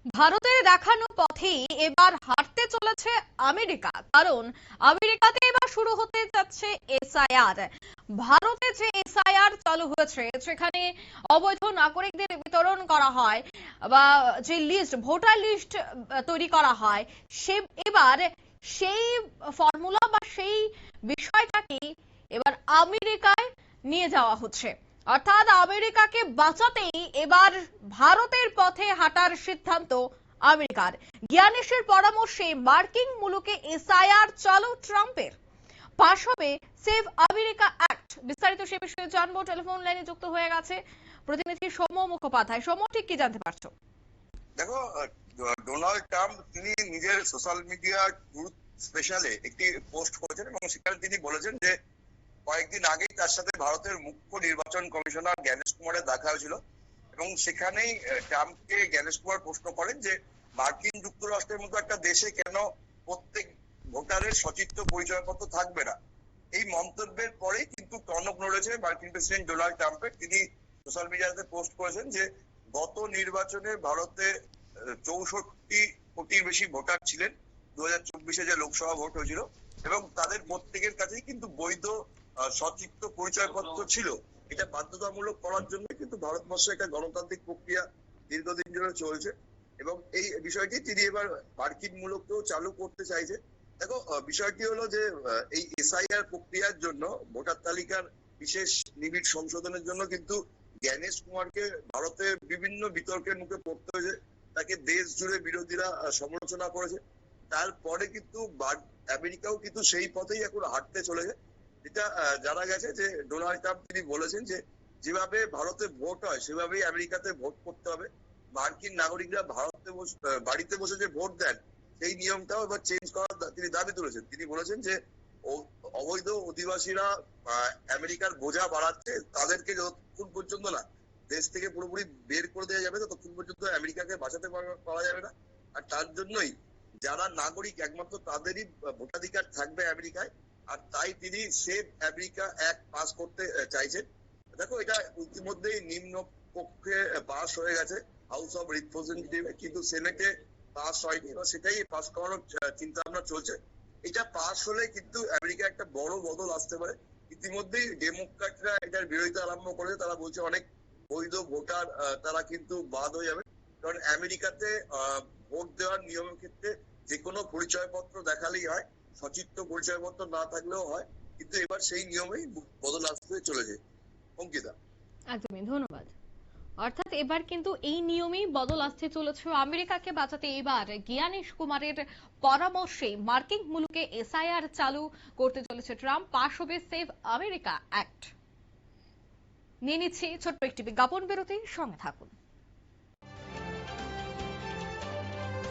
ভারতের দেখানো পথেই এবার হাঁটতে চলেছে আমেরিকা, কারণ আমেরিকাতে এবার শুরু হতে যাচ্ছে এসআইআর। ভারতে যে এসআইআর চালু হয়েছে, সেখানে অবৈধ নাগরিকদের বিতরণ করা হয় বা যে লিস্ট, ভোটার লিস্ট তৈরি করা হয়, সে এবার সেই ফর্মুলা বা সেই বিষয়টাকে এবার আমেরিকায় নিয়ে যাওয়া হচ্ছে। অর্থাৎ আমেরিকাকে বাঁচাতেই এবার ভারতের পথে হাঁটার সিদ্ধান্ত আমেরিকার। জ্ঞানেশের পরামর্শে মার্কিন মুলুকে এসআইআর চালু ট্রাম্পের। পাশ হবে সেভ আমেরিকা অ্যাক্ট। বিস্তারিত সে বিষয়ে জানবো, টেলিফোন লাইনে যুক্ত হয়ে গেছে প্রতিনিধি সৌম্য মুখোপাধ্যায়। সৌম্য, ঠিক কি জানতে পারছো? দেখো, ডোনাল্ড ট্রাম্প তিনি নিজের সোশ্যাল মিডিয়া ট্রুথ স্পেশালে একটি পোস্ট করেছেন এবং সেখানে তিনি বলেছেন যে কয়েকদিন আগেই তার সাথে ভারতের মুখ্য নির্বাচন কমিশনার জ্ঞানেশ কুমারের দেখা হয়েছিল এবং সেখানেই ট্রাম্পকে জ্ঞানেশ কুমার প্রশ্ন করেন যে মার্কিন যুক্তরাষ্ট্রের মতো একটা দেশে কেন প্রত্যেক ভোটারের সচিত্র পরিচয়পত্র থাকবে না। এই মন্তব্যের পরেই কিন্তু টনক নড়েছে মার্কিন প্রেসিডেন্ট ডোনাল্ড ট্রাম্পের। তিনি সোশ্যাল মিডিয়াতে পোস্ট করেছেন যে গত নির্বাচনে ভারতে 64 কোটির বেশি ভোটার ছিলেন 2024-এ যে লোকসভা ভোট হয়েছিল, এবং তাদের প্রত্যেকের কাছেই কিন্তু বৈধ সচিত্র পরিচয়পত্র ছিল। এটা বাধ্যতামূলক করার জন্য কিন্তু ভারতবর্ষে একটা গণতান্ত্রিক প্রক্রিয়া দীর্ঘদিন ধরে চলছে এবং এই বিষয়টি তিনি এবার মার্কিন মূলকেও চালু করতে চাইছে। দেখো, বিষয়টি হলো যে এই এসআইআর প্রক্রিয়ার জন্য, ভোটার তালিকার বিশেষ নিবিড় সংশোধনের জন্য কিন্তু জ্ঞানেশ কুমারকে ভারতে বিভিন্ন বিতর্কের মুখে পড়তে হয়েছে। তাকে দেশ জুড়ে বিরোধীরা সমালোচনা করেছে। তারপরে কিন্তু আমেরিকাও কিন্তু সেই পথেই এখন হাঁটতে চলেছে। এটা জানা গেছে যে ডোনাল্ড ট্রাম্প তিনি বলেছেন যে যেভাবে ভারতে ভোট হয় সেভাবেই আমেরিকাতে ভোট করতে হবে। মার্কিন নাগরিকরা বাড়িতে বসে যে ভোট দেন সেই নিয়মটাও এবার চেঞ্জ করার তিনি দাবি তুলেছেন। তিনি বলেছেন যে অবৈধ অধিবাসীরা আমেরিকার বোঝা বাড়াচ্ছে, তাদেরকে যতক্ষণ পর্যন্ত না দেশ থেকে পুরোপুরি বের করে দেওয়া যাবে ততক্ষণ পর্যন্ত আমেরিকাকে বাঁচাতে পারা যাবে না। আর তার জন্যই যারা নাগরিক একমাত্র তাদেরই ভোটাধিকার থাকবে আমেরিকায়। আর তাই তিনি সেভ আমেরিকা অ্যাক্ট পাস করতে চাইছেন। দেখো, এটা ইতিমধ্যেই নিম্ন পক্ষে পাস হয়ে গেছে হাউস অফ রিপ্রেজেন্টেটিভে, কিন্তু সেনেটে পাস হয়নি এবং সেটাই পাস করানোর চিন্তা ভাবনা চলছে। এটা পাস হলে কিন্তু আমেরিকা একটা বড় বদল আসতে পারে। ইতিমধ্যেই ডেমোক্র্যাটরা এটার বিরোধিতা আরম্ভ করেছে। তারা বলছে অনেক বৈধ ভোটার তারা কিন্তু বাদ হয়ে যাবে, কারণ আমেরিকাতে ভোট দেওয়ার নিয়মের ক্ষেত্রে যে কোনো পরিচয়পত্র দেখালেই হয়, সচিত্র পরিচয়পত্র না থাকলেও হয়। কিন্তু এবার সেই নিয়মেই বদল আসতে চলেছে। অঙ্কিতা, একদমই, ধন্যবাদ। অর্থাৎ এবার কিন্তু এই নিয়মেই বদল আসতে চলেছে। আমেরিকাকে বাঁচাতে এবার জ্ঞানেশ কুমারের পরামর্শে মার্কিন মুলুকে এসআইআর চালু করতে চলেছে ট্রাম্প। পাশ হবে সেভ আমেরিকা অ্যাক্ট। নিয়ে নিচ্ছি ছোট্ট একটি বিজ্ঞাপন বিরতি, সঙ্গে থাকুন।